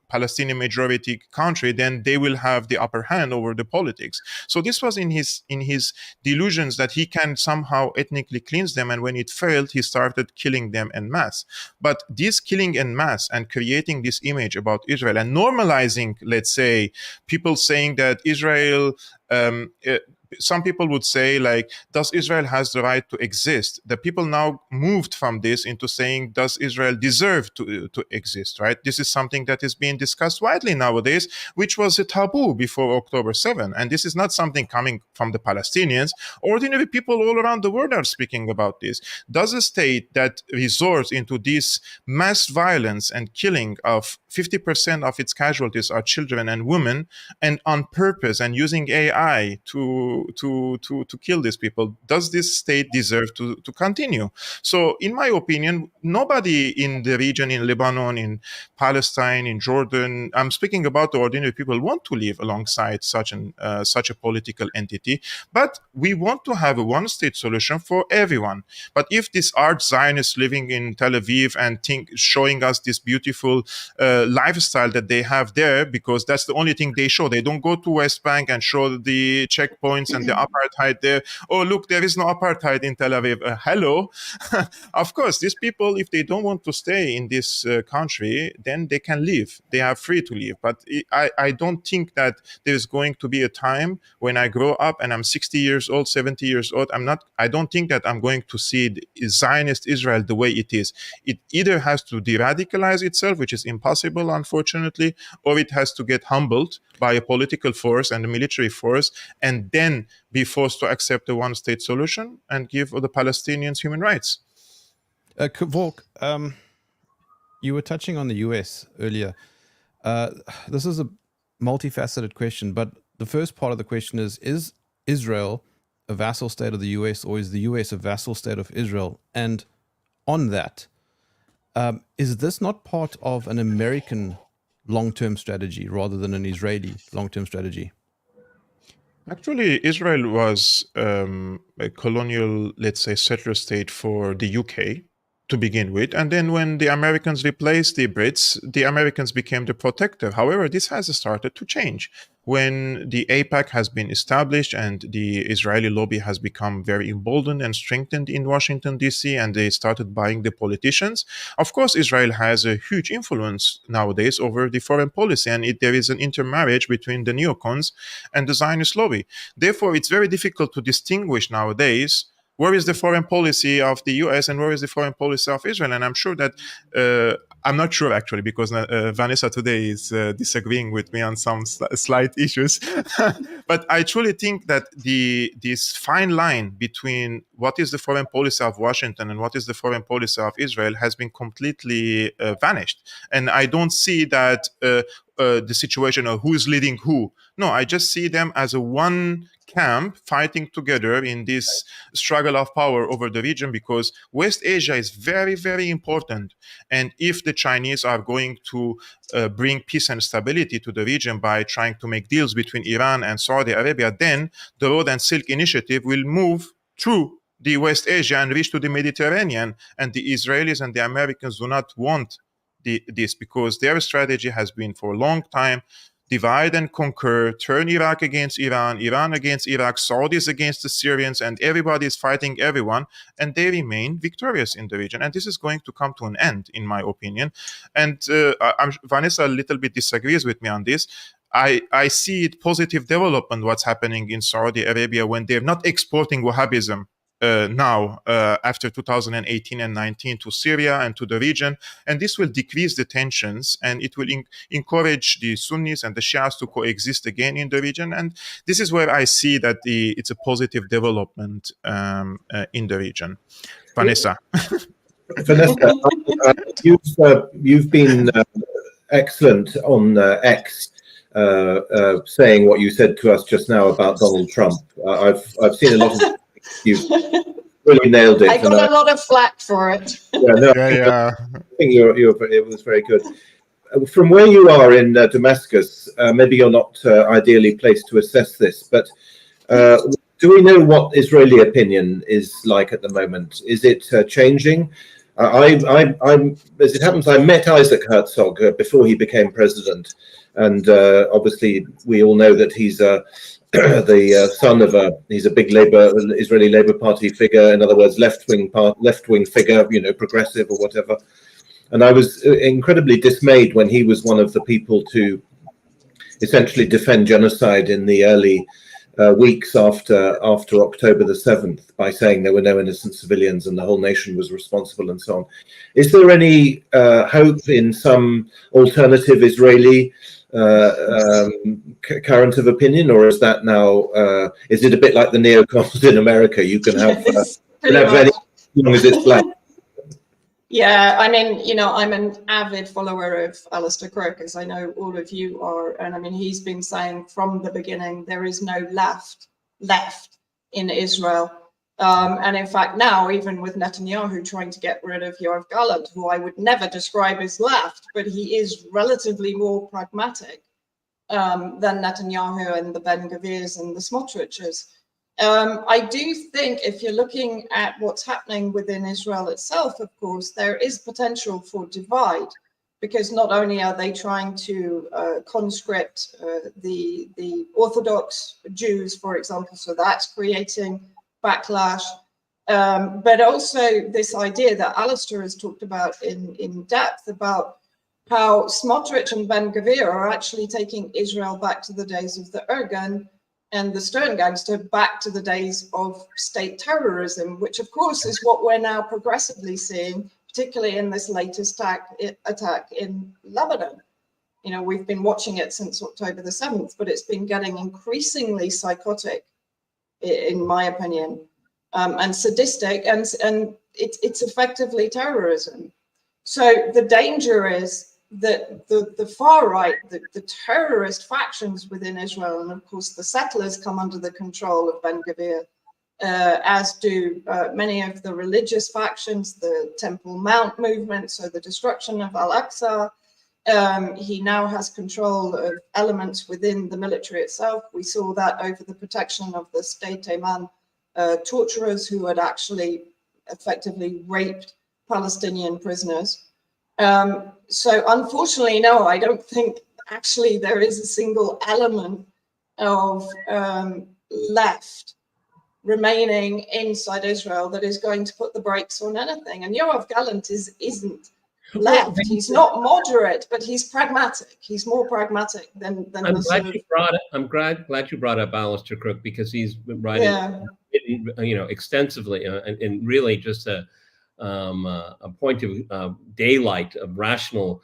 Palestinian majority country, then they will have the upper hand over the politics. So this was in his delusions that he can somehow ethnically cleanse them, and when it failed, he started killing them en masse. But this killing en masse and creating this image about Israel and normalizing, let's say, people saying that Israel, some people would say, like, does Israel has the right to exist? The people now moved from this into saying, does Israel deserve to exist, right? This is something that is being discussed widely nowadays, which was a taboo before October 7. And this is not something coming from the Palestinians. Ordinary people all around the world are speaking about this. Does a state that resorts into this mass violence and killing of 50% of its casualties are children and women, and on purpose and using AI to kill these people, does this state deserve to continue? So in my opinion, nobody in the region, in Lebanon, in Palestine, in Jordan, I'm speaking about the ordinary people, want to live alongside such a political entity. But we want to have a one-state solution for everyone. But if these arch Zionists living in Tel Aviv and showing us this beautiful lifestyle that they have there, because that's the only thing they show, they don't go to West Bank and show the checkpoints and the apartheid there. Oh, look, there is no apartheid in Tel Aviv. Hello. Of course, these people, if they don't want to stay in this country, then they can leave. They are free to leave. But I don't think that there is going to be a time when I grow up and I'm 60 years old, 70 years old. I don't think that I'm going to see the Zionist Israel the way it is. It either has to de-radicalize itself, which is impossible, unfortunately, or it has to get humbled by a political force and a military force, and then be forced to accept a one-state solution and give the Palestinians human rights. Kevork, you were touching on the US earlier. This is a multifaceted question, but the first part of the question is Israel a vassal state of the US, or is the US a vassal state of Israel? And on that, is this not part of an American long-term strategy rather than an Israeli long-term strategy? Actually, Israel was a colonial, let's say, settler state for the UK to begin with. And then when the Americans replaced the Brits, the Americans became the protector. However, this has started to change. When the AIPAC has been established and the Israeli lobby has become very emboldened and strengthened in Washington, D.C., and they started buying the politicians, of course, Israel has a huge influence nowadays over the foreign policy, and there is an intermarriage between the neocons and the Zionist lobby. Therefore, it's very difficult to distinguish nowadays where is the foreign policy of the US and where is the foreign policy of Israel. And I'm sure that, I'm not sure actually, because Vanessa today is disagreeing with me on some slight issues. But I truly think that this fine line between what is the foreign policy of Washington and what is the foreign policy of Israel has been completely vanished. And I don't see that the situation of who is leading who. No, I just see them as a one camp fighting together in this struggle of power over the region, because West Asia is very, very important. And if the Chinese are going to bring peace and stability to the region by trying to make deals between Iran and Saudi Arabia, then the Road and Silk Initiative will move through the West Asia and reach to the Mediterranean. And the Israelis and the Americans do not want this, because their strategy has been for a long time divide and conquer, turn Iraq against Iran, Iran against Iraq, Saudis against the Syrians, and everybody is fighting everyone, and they remain victorious in the region. And this is going to come to an end, in my opinion. And Vanessa a little bit disagrees with me on this. I see it positive development, what's happening in Saudi Arabia, when they're not exporting Wahhabism now after 2018 and 19 to Syria and to the region. And this will decrease the tensions, and it will encourage the Sunnis and the Shias to coexist again in the region. And this is where I see that it's a positive development in the region. Vanessa. Vanessa, you've been excellent on X, saying what you said to us just now about Donald Trump. I've seen a lot of you've really nailed it. I got a lot of flack for it. Yeah. I think it was very good. From where you are in Damascus, maybe you're not ideally placed to assess this, but do we know what Israeli opinion is like at the moment? Is it changing? as it happens, I met Isaac Herzog before he became president, and obviously we all know that he's the son of he's a big Israeli Labour Party figure. In other words, left-wing figure, you know, progressive or whatever. And I was incredibly dismayed when he was one of the people to essentially defend genocide in the early weeks after October the 7th by saying there were no innocent civilians and the whole nation was responsible and so on. Is there any hope in some alternative Israeli current of opinion, or is that now, is it a bit like the neocons in America? You can have, any as long as it's black. Yeah, I mean, you know, I'm an avid follower of Alistair Crooke, as I know all of you are. And I mean, he's been saying from the beginning, there is no left in Israel. And in fact, now, even with Netanyahu trying to get rid of Yoav Gallant, who I would never describe as left, but he is relatively more pragmatic than Netanyahu and the Ben Gavirs and the Smotriches. I do think if you're looking at what's happening within Israel itself, of course, there is potential for divide, because not only are they trying to conscript the Orthodox Jews, for example, so that's creating backlash, but also this idea that Alistair has talked about in depth about how Smotrich and Ben Gavir are actually taking Israel back to the days of the Irgun and the Stern gangster back to the days of state terrorism, which of course is what we're now progressively seeing, particularly in this latest attack in Lebanon. You know, we've been watching it since October the 7th, but it's been getting increasingly psychotic, in my opinion, and sadistic, and it's effectively terrorism. So the danger is that the far right, the terrorist factions within Israel, and of course the settlers come under the control of Ben Gavir, as do many of the religious factions, the Temple Mount movement, so the destruction of Al-Aqsa. He now has control of elements within the military itself. We saw that over the protection of the State Eman torturers who had actually effectively raped Palestinian prisoners. So unfortunately, no, I don't think actually there is a single element of left remaining inside Israel that is going to put the brakes on anything. And Yoav Gallant isn't left. He's not moderate, but he's pragmatic. He's more pragmatic than I'm glad you brought up Alistair Crooke, because he's been writing, you know, extensively and really just a point of daylight of rational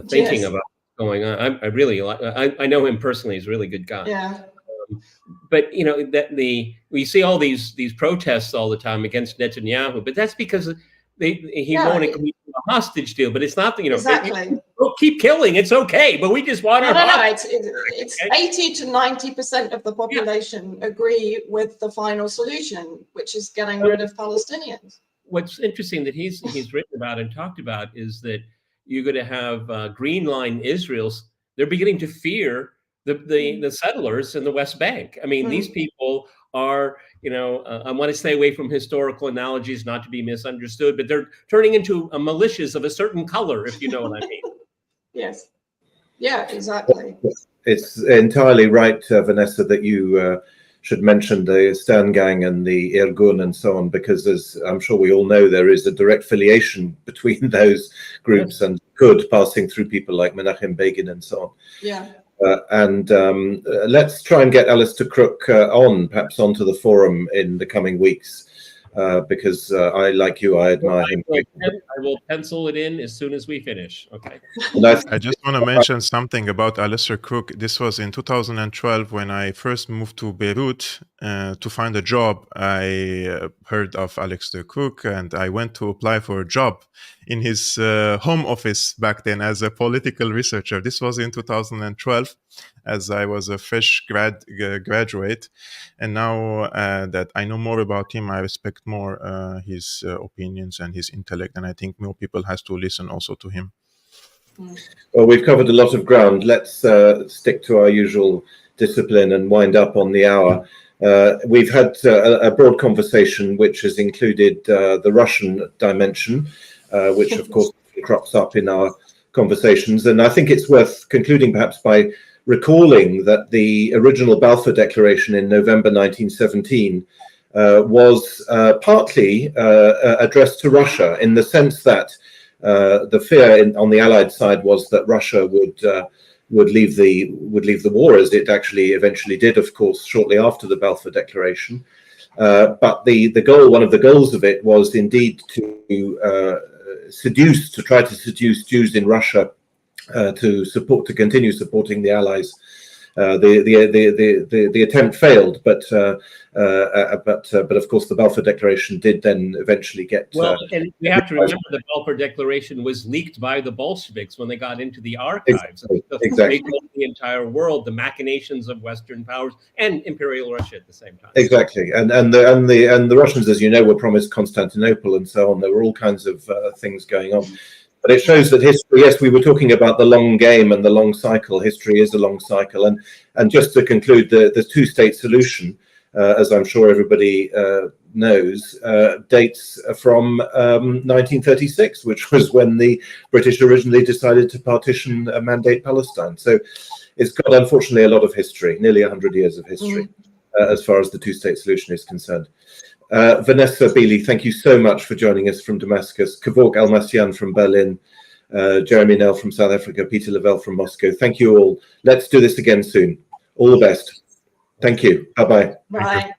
thinking about what's going on. I really like. I know him personally. He's a really good guy. Yeah. But you know that we see all these protests all the time against Netanyahu, but that's because he won't agree to a hostage deal. But it's not that, you know, exactly. We'll keep killing. It's okay, but we just want our hostage. It's 80 to 90% of the population agree with the final solution, which is getting rid of Palestinians. What's interesting that he's written about and talked about is that you're going to have Green Line Israel's. They're beginning to fear the settlers in the West Bank. I mean, these people are, you know, I want to stay away from historical analogies, not to be misunderstood, but they're turning into militias of a certain color, if you know what I mean. Yes. Yeah, exactly. It's entirely right, Vanessa, that you should mention the Stern Gang and the Irgun and so on, because as I'm sure we all know, there is a direct affiliation between those groups and good passing through people like Menachem Begin and so on. Yeah. Let's try and get Alistair Crooke perhaps onto the forum in the coming weeks, because I, like you, I admire him. I will pencil it in as soon as we finish. Okay. I just want to mention something about Alistair Crooke. This was in 2012 when I first moved to Beirut to find a job. I heard of Alistair Crooke and I went to apply for a job in his home office back then as a political researcher. This was in 2012 as I was a fresh graduate. And now that I know more about him, I respect more his opinions and his intellect. And I think more people has to listen also to him. Well, we've covered a lot of ground. Let's stick to our usual discipline and wind up on the hour. We've had a broad conversation which has included the Russian dimension which of course crops up in our conversations. And I think it's worth concluding perhaps by recalling that the original Balfour Declaration in November 1917 was partly addressed to Russia, in the sense that the fear on the Allied side was that Russia would leave the war, as it actually eventually did, of course, shortly after the Balfour Declaration. But one of the goals of it was indeed to try to seduce Jews in Russia to continue supporting the Allies. The attempt failed, but of course the Balfour Declaration did then eventually get. Well, and we have to remember the Balfour Declaration was leaked by the Bolsheviks when they got into the archives. Exactly. They told the entire world the machinations of Western powers and Imperial Russia at the same time. Exactly, and the Russians, as you know, were promised Constantinople and so on. There were all kinds of things going on. But it shows that history, yes, we were talking about the long game and the long cycle. History is a long cycle. And just to conclude, the two-state solution, as I'm sure everybody knows, dates from 1936, which was when the British originally decided to partition and mandate Palestine. So it's got, unfortunately, a lot of history, nearly 100 years of history, as far as the two-state solution is concerned. Vanessa Beeley, thank you so much for joining us from Damascus. Kevork Almassian from Berlin, Jeremy Nell from South Africa, Peter Lavelle from Moscow. Thank you all. Let's do this again soon. All the best. Thank you. Bye-bye. Bye.